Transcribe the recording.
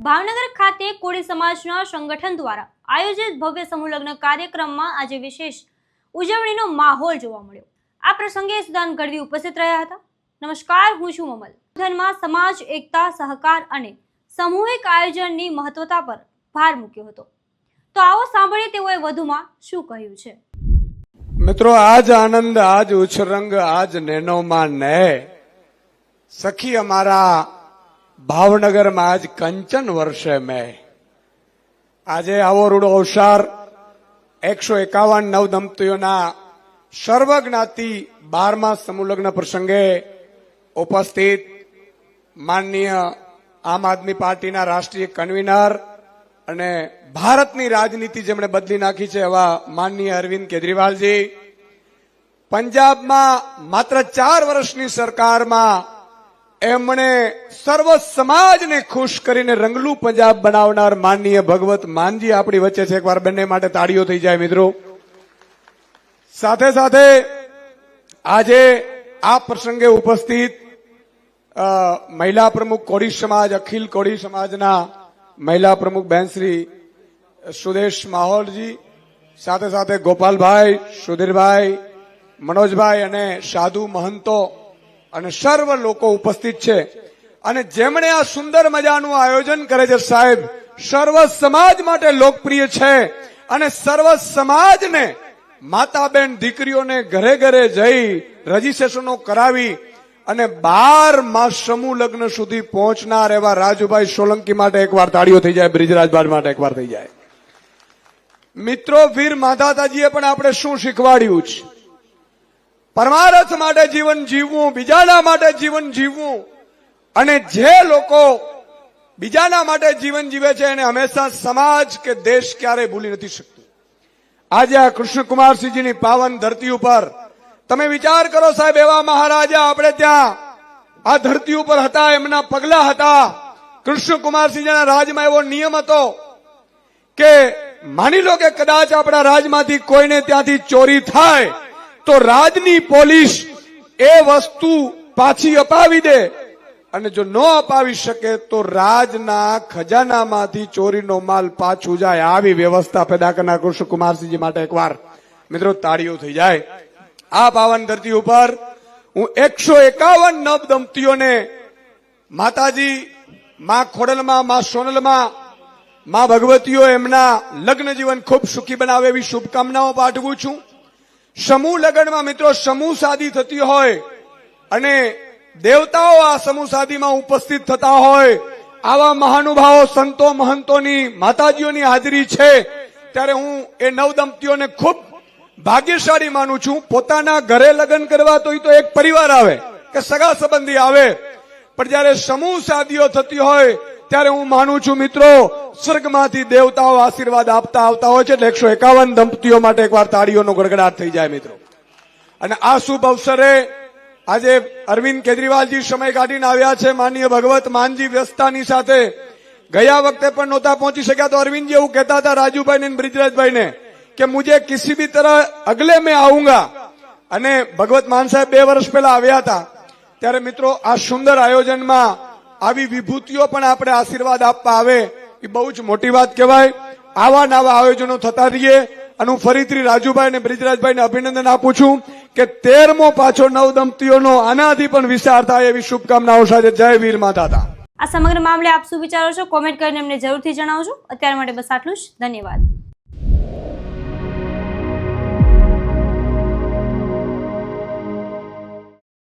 ભાવનગર ખાતે કોળી સમાજના સંગઠન દ્વારા આયોજિત ભવ્ય સમૂહ લગ્ન કાર્યક્રમમાં આજે વિશેષ ઉજવણીનો માહોલ જોવા મળ્યો। આ પ્રસંગે સુદાન ગઢવી ઉપસ્થિત રહ્યા હતા। નમસ્કાર, હું છું મમલ। ધનમાં સમાજ એકતા, સહકાર અને સામૂહિક આયોજનની મહત્વતા પર ભાર મૂક્યો હતો। તો આવો સાંભળીએ તેઓએ વધુમાં શું કહ્યું છે। મિત્રો, આજ આનંદ, આજ ઉછરંગ, આજ नैनो માં ने सखी हमारा भावनगर में आज कंचन वर्षे में આજે આવો રૂડો અવસર 151 નવ દંપતીઓના સર્વજ્ઞાતિ 12મા સમૂહ લગ્ન પ્રસંગે ઉપસ્થિત માનનીય આમ આદમી પાર્ટીના રાષ્ટ્રીય કન્વીનર અને ભારતની રાજનીતિ જેમણે બદલી નાખી છે એવા માનનીય અરવિંદ કેજરીવાલજી, પંજાબમાં માત્ર 4 વર્ષની સરકારમાં એમણે સર્વ સમાજને ખુશ કરીને રંગલું પંજાબ બનાવનાર માનનીય ભગવત માનજી આપણી વચ્ચે છે। એકવાર બંને માટે તાળીઓ થઈ જાય મિત્રો। સાથે સાથે આજે આ પ્રસંગે ઉપસ્થિત મહિલા પ્રમુખ કોળી સમાજ, અખિલ કોળી સમાજના મહિલા પ્રમુખ બહેન શ્રી સુદેશ માહોલજી, સાથે સાથે ગોપાલભાઈ, સુધીરભાઈ, મનોજભાઈ અને સાધુ મહંતો અને સર્વ લોકો ઉપસ્થિત છે। અને જેમણે આ સુંદર મજાનું આયોજન કરે છે સાહેબ, સર્વ સમાજ માટે લોકપ્રિય છે અને સર્વ સમાજને માતા બેન દીકરીઓને ઘરે ઘરે જઈ રજીસ્ટ્રેશનો કરાવી અને 12મા સમૂહ લગ્ન સુધી પહોંચનાર એવા રાજુભાઈ સોલંકી માટે એકવાર તાળીઓ થઈ જાય, બ્રિજરાજભાઈ માટે એકવાર થઈ જાય। મિત્રો, વીર માધાતાજીએ પણ આપણે શું શીખવાડ્યું છે? પરમાર્થ માટે જીવન જીવવું, બીજાના માટે જીવન જીવવું, અને જે લોકો બીજાના માટે જીવન જીવે છે એને હંમેશા સમાજ કે દેશ ક્યારે ભૂલી નથી શકતું। આજે આ કૃષ્ણકુમારસિંહજીની પાવન ધરતી ઉપર તમે વિચાર કરો સાહેબ, એવા મહારાજા આપણે ત્યાં આ ધરતી ઉપર હતા, એમના પગલા હતા। કૃષ્ણકુમારસિંહજીના રાજમાં એવો નિયમ હતો કે માની લો કે કદાચ આપણા રાજમાંથી કોઈને ત્યાંથી ચોરી થાય તો રાજની પોલીસ એ વસ્તુ પાછી અપાવી દે, અને જો ન અપાવી શકે તો રાજના ખજાનામાંથી ચોરીનો માલ પાછું જાય। આવી વ્યવસ્થા પેદા કરનાર કૃષ્ણકુમારસિંહજી માટે એકવાર મિત્રો તાળીઓ થઈ જાય। આ પાવન ધરતી ઉપર હું 151 નવ દંપતીઓને માતાજી માં ખોડલમાં, માં સોનલમાં, માં ભગવતીઓ એમના લગ્ન જીવન ખૂબ સુખી બનાવે એવી શુભકામનાઓ પાઠવું છું। સમૂહ લગ્નમાં મિત્રો સમૂહ શાદી થતી હોય અને દેવતાઓ આ સમૂહ શાદીમાં ઉપસ્થિત થતા હોય, આવા મહાનુભાવો, સંતો, મહંતોની, માતાજીઓની હાજરી છે, ત્યારે હું એ નવ દંપતીઓને ખૂબ ભાગ્યશાળી માનું છું। પોતાના ઘરે લગ્ન કરવા તો એ તો એક પરિવાર આવે કે સગા સંબંધી આવે, પણ જયારે સમૂહ શાદીઓ થતી હોય ત્યારે હું માનું છું મિત્રો, સ્વર્ગમાંથી દેવતાઓ આશીર્વાદ આપતા આવતા હોય છે। એટલે 151 દંપતીઓ માટે એકવાર તાળીઓનો ગડગડાટ થઈ જાય મિત્રો। અને આ શુભ અવસરે આજે અરવિંદ કેજરીવાલજી સમય કાઢીને આવ્યા છે। માનનીય ભગવત માનજી વ્યસ્તતાની સાથે ગયા વખતે પણ નહોતા પહોંચી શક્યા, તો અરવિંદજી એવું કહેતા હતા રાજુભાઈ ને બ્રિજરાજભાઈને કે મુझे किसी भी तरह अगले में आऊंगा। અને ભગવત માન સાહેબ 2 વર્ષ પહેલા આવ્યા હતા, ત્યારે મિત્રો આ સુંદર આયોજનમાં આવી વિભૂતિઓ પણ આપણે આશીર્વાદ આપવા આવે એ બહુ જ મોટી વાત કહેવાય। આવા નવા આયોજનો થતા રહીએ। અને હું ફરીથી રાજુભાઈ અને બ્રિજરાજભાઈને અભિનંદન આપું છું કે 13મો પાછો નવ દંપતીઓનો આનાથી પણ વિસ્તાર થાય એવી શુભકામનાઓ સાથે જય વીર માતા। આ સમગ્ર મામલે આપ શું વિચારો છો, કોમેન્ટ કરીને અમને જરૂરથી જણાવજો। અત્યાર માટે બસ આટલું જ, ધન્યવાદ।